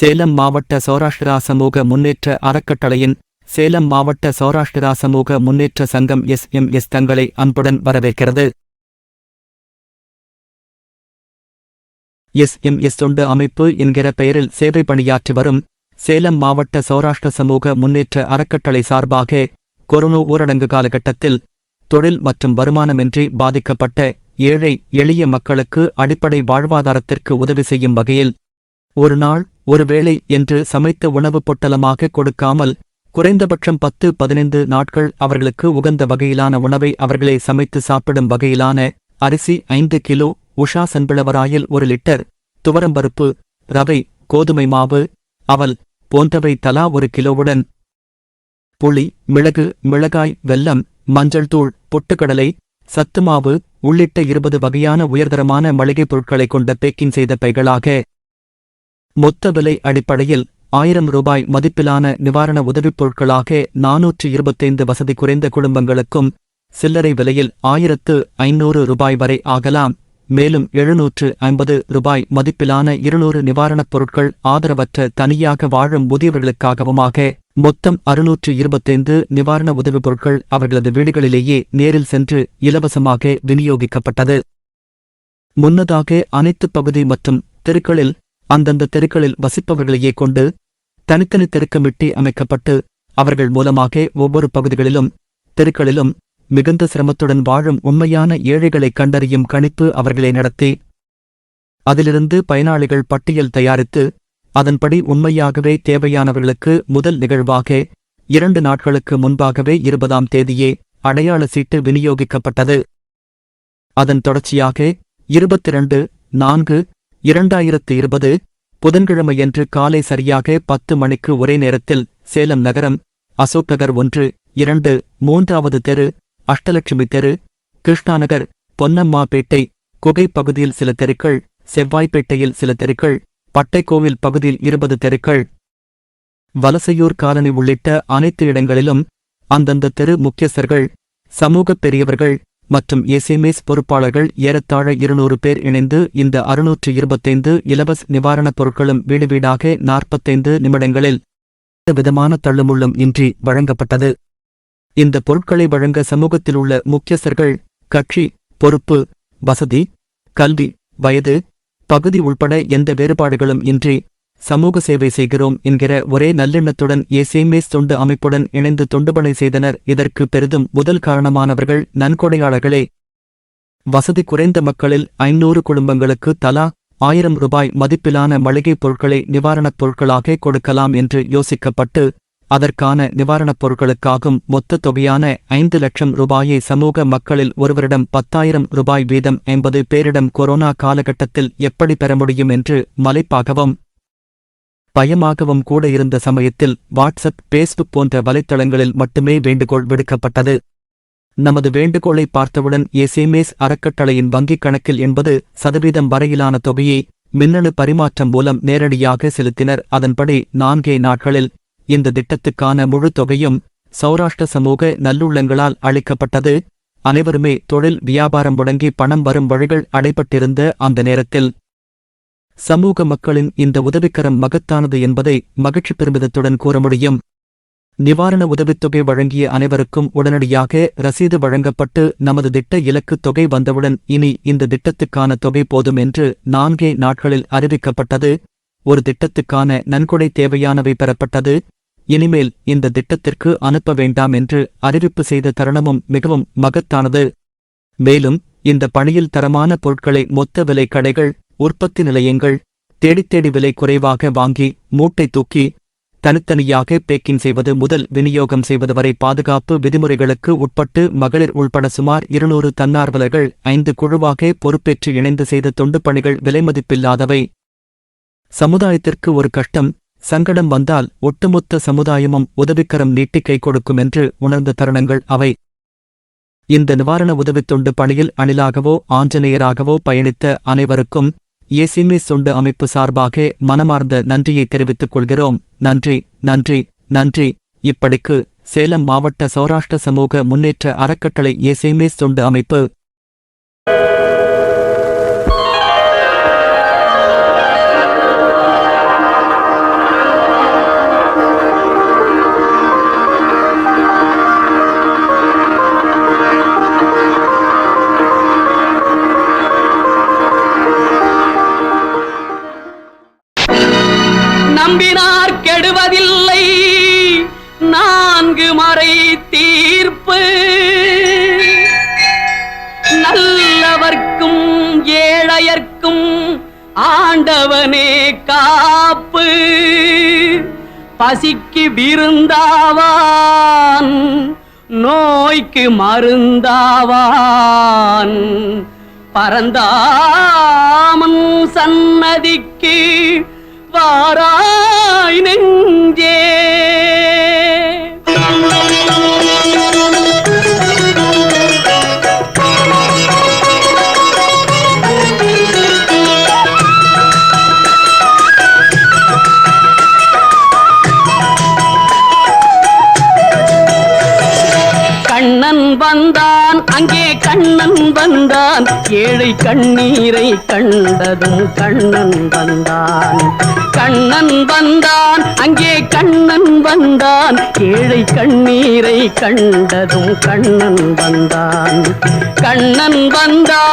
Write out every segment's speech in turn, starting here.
சேலம் மாவட்ட சௌராஷ்டிரா சமூக முன்னேற்ற அறக்கட்டளையின் சேலம் மாவட்ட சௌராஷ்டிரா சமூக முன்னேற்ற சங்கம் SMS தங்களை அன்புடன் வரவேற்கிறது. SMS தொண்டு அமைப்பு என்கிற பெயரில் சேவை பணியாற்றி வரும் சேலம் மாவட்ட சௌராஷ்டிர சமூக முன்னேற்ற அறக்கட்டளை சார்பாக கொரோனா ஊரடங்கு காலகட்டத்தில் தொழில் மற்றும் வருமானமின்றி பாதிக்கப்பட்ட ஏழை எளிய மக்களுக்கு அடிப்படை வாழ்வாதாரத்திற்கு உதவி செய்யும் வகையில் ஒரு நாள் ஒரு வேளை என்று சமைத்த உணவு பொட்டலமாக கொடுக்காமல் குறைந்தபட்சம் 10-15 நாட்கள் அவர்களுக்கு உகந்த வகையிலான உணவை அவர்களே சமைத்து சாப்பிடும் வகையிலான அரிசி 5 கிலோ, உஷா சன்பிளவராயில் 1 லிட்டர், துவரம்பருப்பு, ரவை, கோதுமை மாவு, அவல் போன்றவை தலா 1 கிலோவுடன் புளி, மிளகு, மிளகாய், வெல்லம், மஞ்சள் தூள், பொட்டுக்கடலை, சத்துமாவு உள்ளிட்ட 20 வகையான உயர்தரமான மளிகைப் பொருட்களை கொண்ட பேக்கிங் செய்த பைகளாக மொத்த விலை அடிப்படையில் 1000 ரூபாய் மதிப்பிலான நிவாரண உதவிப் பொருட்களாக 425 வசதி குறைந்த குடும்பங்களுக்கும் சில்லறை விலையில் 1500 ரூபாய் வரை ஆகலாம். மேலும் 750 ரூபாய் மதிப்பிலான 200 நிவாரணப் பொருட்கள் ஆதரவற்ற தனியாக வாழும் முதியவர்களுக்காகவுமாக மொத்தம் 625 நிவாரண உதவிப் பொருட்கள் அவர்களது வீடுகளிலேயே நேரில் சென்று இலவசமாக விநியோகிக்கப்பட்டது. முன்னதாக அனைத்து பகுதி மற்றும் தெருக்களில் அந்தந்த தெருக்களில் வசிப்பவர்களையே கொண்டு தனித்தனி தெருக்கமிட்டி அமைக்கப்பட்டு அவர்கள் மூலமாக ஒவ்வொரு பகுதிகளிலும் தெருக்களிலும் மிகுந்த சிரமத்துடன் வாழும் உண்மையான ஏழைகளை கண்டறியும் கணிப்பு அவர்களே நடத்தி அதிலிருந்து பயனாளிகள் பட்டியல் தயாரித்து அதன்படி உண்மையாகவே தேவையானவர்களுக்கு முதல் நிகழ்வாக 2 நாட்களுக்கு முன்பாகவே 20ஆம் தேதியே அடையாள சீட்டு விநியோகிக்கப்பட்டது. அதன் தொடர்ச்சியாக 22/4/2020 புதன்கிழமையன்று காலை சரியாக 10 மணிக்கு ஒரே நேரத்தில் சேலம் நகரம், அசோக் நகர் 1, 2, 3வது தெரு, அஷ்டலட்சுமி தெரு, கிருஷ்ணாநகர், பொன்னம்மாபேட்டை, குகை பகுதியில் சில தெருக்கள், செவ்வாய்ப்பேட்டையில் சில தெருக்கள், பட்டைக்கோவில் பகுதியில் 20 தெருக்கள், வலசையூர் காலனி உள்ளிட்ட அனைத்து இடங்களிலும் அந்தந்த தெரு முக்கியஸ்தர்கள், சமூகப் பெரியவர்கள் மற்றும் SMS பொறுப்பாளர்கள் ஏறத்தாழ 200 பேர் இணைந்து இந்த 625 இலவச நிவாரணப் பொருட்களும் வீடு வீடாக 45 நிமிடங்களில் விதமான தள்ளுமுள்ளும் இன்றி வழங்கப்பட்டது. இந்த பொருட்களை வழங்க சமூகத்திலுள்ள முக்கியஸ்தர்கள் கட்சி, பொறுப்பு, வசதி, கல்வி, வயது, பகுதி உள்பட எந்த வேறுபாடுகளும் இன்றி சமூக சேவை செய்கிறோம் என்கிற ஒரே நல்லெண்ணத்துடன் SMS தொண்டு அமைப்புடன் இணைந்து தொண்டுபணி செய்தனர். இதற்கு பெரிதும் முதல் காரணமானவர்கள் நன்கொடையாளர்களே. வசதி குறைந்த மக்களில் 500 குடும்பங்களுக்கு தலா 1000 ரூபாய் மதிப்பிலான மளிகைப் பொருட்களை நிவாரணப் பொருட்களாக கொடுக்கலாம் என்று யோசிக்கப்பட்டு அதற்கான நிவாரணப் பொருட்களுக்காகும் மொத்த தொகையான 5 லட்சம் ரூபாயை சமூக மக்களில் ஒருவரிடம் 10,000 ரூபாய் வீதம் 80 பேரிடம் கொரோனா காலகட்டத்தில் எப்படி பெற முடியும் என்று மலைப்பாகவும் பயமாகவும் கூட இருந்த சமயத்தில் வாட்ஸ்அப், பேஸ்புக் போன்ற வலைத்தளங்களில் மட்டுமே வேண்டுகோள் விடுக்கப்பட்டது. நமது வேண்டுகோளை பார்த்தவுடன் SMS அறக்கட்டளையின் வங்கிக் கணக்கில் 80% வரையிலான தொகையை மின்னணு பரிமாற்றம் மூலம் நேரடியாக செலுத்தினர். அதன்படி 4 நாட்களில் இந்த திட்டத்துக்கான முழு தொகையும் சௌராஷ்டிர சமூக நல்லுள்ளங்களால் அளிக்கப்பட்டது. அனைவருமே தொழில் வியாபாரம் முடங்கி பணம் வரும் வழிகள் அடைபட்டிருந்த அந்த நேரத்தில் சமூக மக்களின் இந்த உதவிக்கரம் மகத்தானது என்பதை மகிழ்ச்சி பெருமிதத்துடன் கூற முடியும். நிவாரண உதவித்தொகை வழங்கிய அனைவருக்கும் உடனடியாக ரசீது வழங்கப்பட்டு நமது திட்ட இலக்கு தொகை வந்தவுடன் இனி இந்த திட்டத்துக்கான தொகை போதும் என்று 4 நாட்களில் அறிவிக்கப்பட்டது. ஒரு திட்டத்துக்கான நன்கொடை தேவையானவை பெறப்பட்டது. இனிமேல் இந்த திட்டத்திற்கு அனுப்ப வேண்டாம் என்று அறிவிப்பு செய்த தருணமும் மிகவும் மகத்தானது. மேலும் இந்த பணியில் தரமான பொருட்களை மொத்த விலை கடைகள், உற்பத்தி நிலையங்கள் தேடித்தேடி விலை குறைவாக வாங்கி மூட்டை தூக்கி தனித்தனியாக பேக்கிங் செய்வது முதல் விநியோகம் செய்வது வரை பாதுகாப்பு விதிமுறைகளுக்கு உட்பட்டு மகளிர் உள்பட சுமார் 200 தன்னார்வலர்கள் 5 குழுவாக பொறுப்பேற்று இணைந்து செய்த தொண்டு பணிகள் விலைமதிப்பில்லாதவை. சமுதாயத்திற்கு ஒரு கஷ்டம், சங்கடம் வந்தால் ஒட்டுமொத்த சமுதாயமும் உதவிக்கரம் நீட்டி கை கொடுக்கும் என்று உணர்ந்த தருணங்கள் அவை. இந்த நிவாரண உதவித் தொண்டு பணியில் அணிலாகவோ ஆஞ்சநேயராகவோ பயணித்த அனைவருக்கும் SMS தொண்டு அமைப்பு சார்பாக மனமார்ந்த நன்றியை தெரிவித்துக் கொள்கிறோம். நன்றி, நன்றி, நன்றி. இப்படிக்கு சேலம் மாவட்ட சௌராஷ்டிர சமூக முன்னேற்ற அறக்கட்டளை SMS தொண்டு அமைப்பு. நம்பினார் கெடுவதில்லை நான்கு மறை தீர்ப்பு நல்லவர்க்கும் ஏழையர்க்கும் ஆண்டவனே காப்பு பசிக்கு விருந்தாவான் நோய்க்கு மருந்தாவான் பரந்தாமன் சன்னதிக்கு வாராய் நெஞ்சே கண்ணன் வந்தான் அங்கே கண்ணன் வந்தான் ஏழை கண்ணீரை கண்டதும் கண்ணன் வந்தான் கண்ணன் வந்தான் அங்கே கண்ணன் வந்தான் ஏழை கண்ணீரை கண்டதும் கண்ணன் வந்தான் கண்ணன் வந்தான்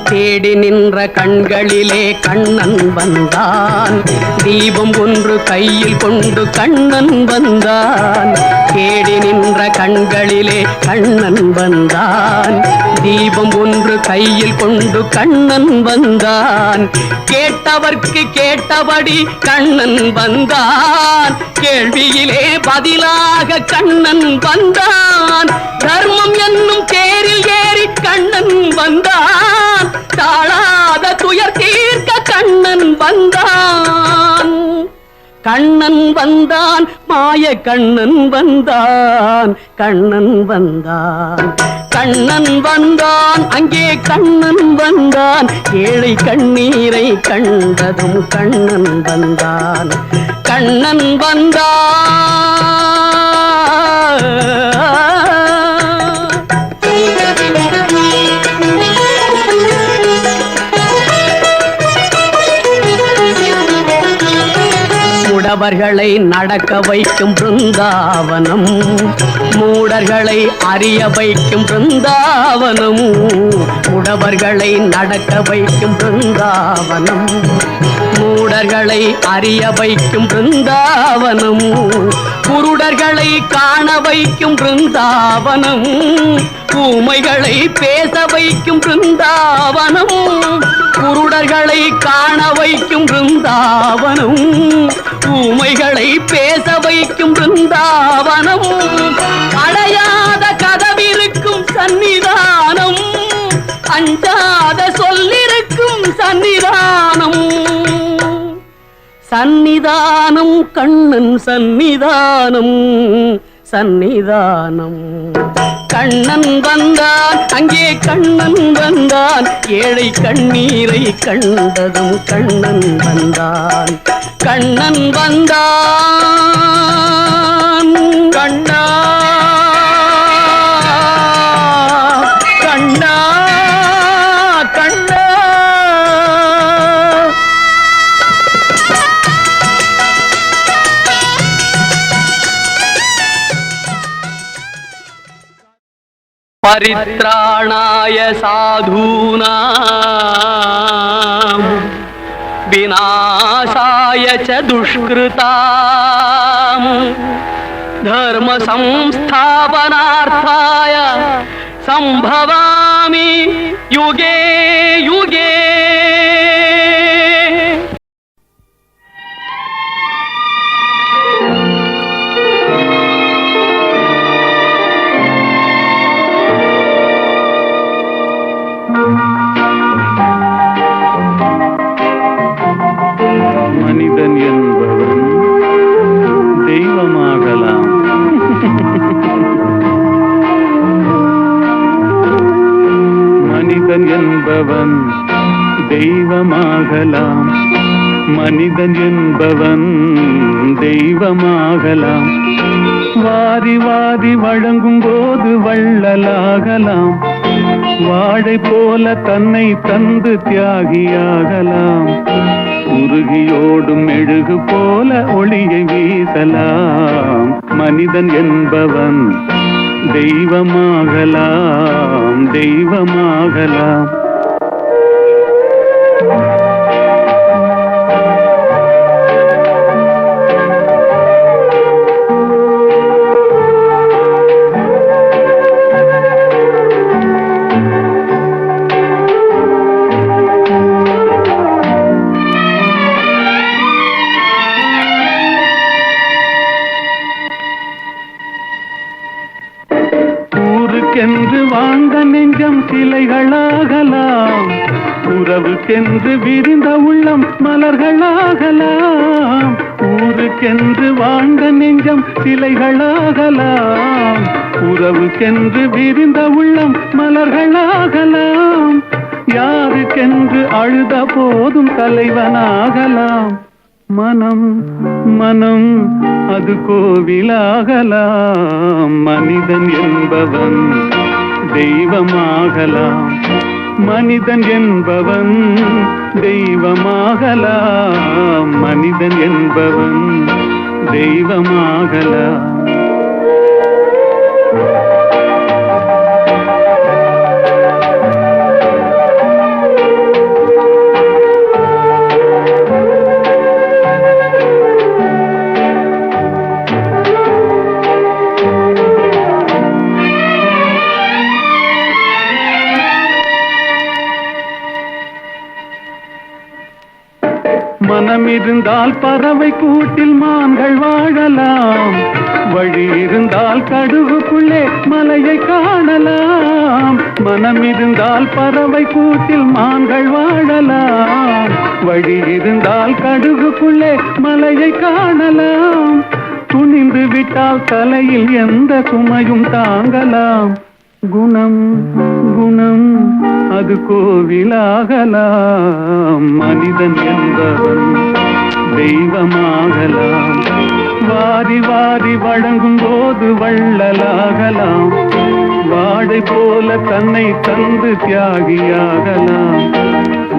தேடி நின்ற கண்களிலே கண்ணன் வந்தான் தீபம் ஒன்று கையில் கொண்டு கண்ணன் வந்தான் தேடி நின்ற கண்களிலே கண்ணன் வந்தான் தீபம் ஒன்று கையில் கொண்டு கண்ணன் வந்தான் கேட்டவர்க்கு கேட்டபடி கண்ணன் வந்தான் கேள்வியிலே பதிலாக கண்ணன் வந்தான் தர்மம் என்னும் தேரில் ஏறி கண்ணன் வந்தான் தாழாத துயர் தீர்க்க கண்ணன் வந்தான் கண்ணன் வந்தான் மாய கண்ணன் வந்தான் கண்ணன் வந்தான் கண்ணன் வந்தான் அங்கே கண்ணன் வந்தான் ஏழை கண்ணீரை கண்டதும் கண்ணன் வந்தான் கண்ணன் வந்தான் மூடவர்களை நடக்க வைக்கும் பிருந்தாவனம் மூடர்களை அறிய வைக்கும் பிருந்தாவனம் மூடவர்களை நடக்க வைக்கும் பிருந்தாவனம் மூடர்களை அறிய வைக்கும் பிருந்தாவனம் குருடர்களை காண வைக்கும் பிருந்தாவனம் ஊமைகளை பேச வைக்கும் பிருந்தாவனம் குருடர்களை காண வைக்கும் பிருந்தாவனம் ஊமைகளை பேச வைக்கும் பிருந்தாவனம் அடையாத கதவிருக்கும் சன்னிதானம் அஞ்சாத சொல்லிருக்கும் சன்னிதானம் சன்னிதானம் கண்ணன் சன்னிதானம் சன்னிதானம் கண்ணன் வந்தான் அங்கே கண்ணன் வந்தான் ஏழை கண்ணீரை கண்டதும் கண்ணன் வந்தான் கண்ணன் வந்தான் கண்ணா கண்ணா கண்ணா परित्राणाय साधूनां विनाशाय च दुष्कृतां धर्म संस्थापनार्थाय संभवामि युगे युगे மனிதன் என்பவன் தெய்வமாகலாம். மனிதன் என்பவன் மனிதன் என்பவன் தெய்வமாகலாம். வாரி வாரி வழங்கும் போது வள்ளலாகலாம். வாழை போல தன்னை தந்து தியாகியாகலாம். உருகியோடும் மெழுகு போல ஒளியை வீசலாம். மனிதன் என்பவன் தெய்வமாகலாம், தெய்வமாகலாம். ஊருக்கென்று வாழ்ந்த நெஞ்சம் சிலைகளாகலாம். உறவுக்கென்று விரிந்த உள்ளம் மலர்களாகலாம். ஊருக்கென்று வாழ்ந்த நெஞ்சம் சிலைகளாகலாம். உறவுக்கென்று விரிந்த உள்ளம் மலர்களாகலாம். யாருக்கென்று அழுத போதும் தலைவனாகலாம். மனம் மனம் அது கோவிலாகலாம். மனிதன் என்பவன் தெய்வமாகலாம். மனிதன் என்பவன் தெய்வமாகலாம். மனிதன் என்பவன் தெய்வமாகலாம். மனம் இருந்தால் பறவை கூட்டில் மான்கள் வாழலாம். வழி இருந்தால் கடுகுக்குள்ளே மலையை காணலாம். மனம் இருந்தால் பறவை கூட்டில் மான்கள் வாழலாம். வழி இருந்தால் கடுகுக்குள்ளே மலையை காணலாம். துணிந்து விட்டால் தலையில் எந்த சுமையும் தாங்கலாம். குணம் குணம் அது கோவிலாகலாம். மனிதன் என்பவன் தெய்வமாகலாம். வாரி வாரி வழங்கும் போது வள்ளலாகலாம். வாழை போல தன்னை தந்து தியாகியாகலாம்.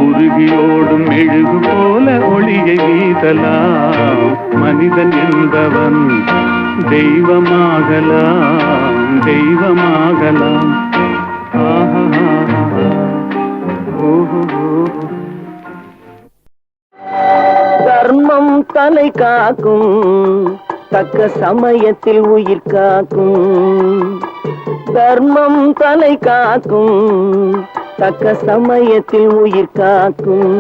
உருகியோடும் மெழுகு போல ஒளியை வீசலாம். மனிதன் என்பவன் தெய்வமாகலாம், தெய்வமாகலாம். தர்மம் தலை காக்கும், தக்க சமயத்தில் உயிர் காக்கும். தர்மம் தலை காக்கும், தக்க சமயத்தில் உயிர் காக்கும்.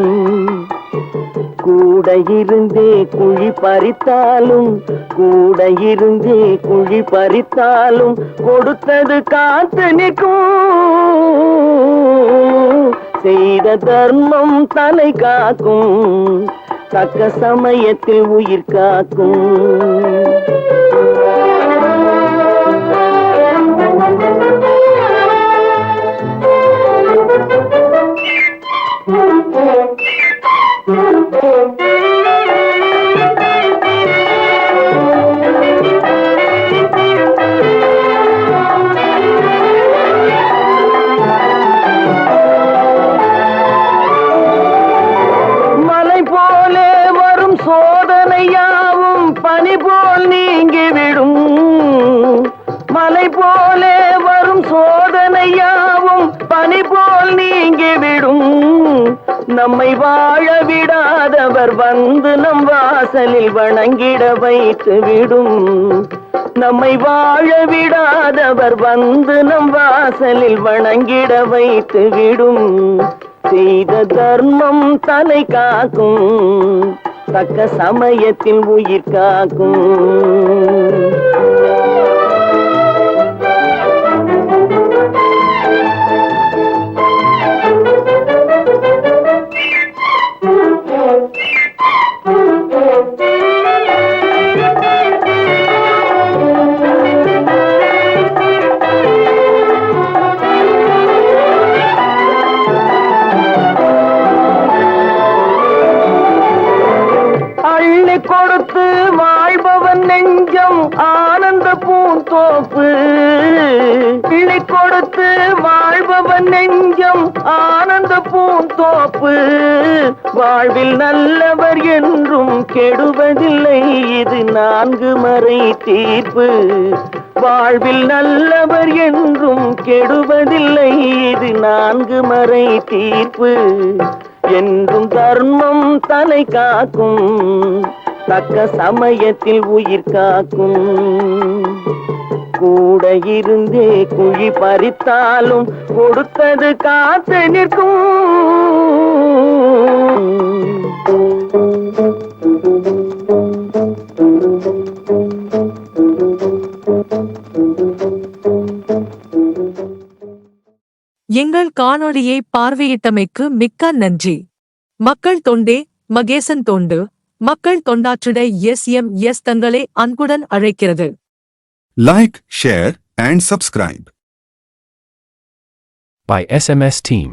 கூட இருந்தே குழி பறித்தாலும், கூட இருந்தே குழி பறித்தாலும் கொடுத்தது காத்து நிற்கும். செய்த தர்மம் தலை காக்கும், தக்க சமயத்தில் உயிர் காக்கும். மலை போலே வரும் சோதனையாவும் பனி போல் நீங்கிவிடும். மலை போலே வரும் சோதனையாவும் பனி போல் நீங்கிவிடும். நம்மை வாழ விடாதவர் வந்து நம் வாசலில் வணங்கிட வைத்து விடும். நம்மை வாழ விடாதவர் வந்து நம் வாசலில் வணங்கிட வைத்து விடும். செய்த தர்மம் தலை காக்கும், தக்க சமயத்தில் உயிர் காக்கும். கொடுத்து வாழ்பவன் நெஞ்சம் ஆனந்த பூந்தோப்பு. கிள்ளி கொடுத்து வாழ்பவன் நெஞ்சம் ஆனந்த பூந்தோப்பு. வாழ்வில் நல்லவர் என்றும் கெடுவதில்லை, இது 4 மறை தீர்ப்பு. வாழ்வில் நல்லவர் என்றும் கெடுவதில்லை, இது 4 மறை தீர்ப்பு. என்றும் தர்மம் தலை காக்கும், தக்க சமயத்தில் உயிர் காக்கும். கூட இருந்தே குழி பறித்தாலும் கொடுத்தது காத்து நிற்கும். எங்கள் காணொளியை பார்வையிட்டமைக்கு மிக்க நன்றி. மக்கள் தொண்டே மகேசன் தொண்டு. மக்கள் தொண்டாற்றிட எஸ் தங்களை அன்புடன் அழைக்கிறது. Like, share and subscribe. By SMS Team.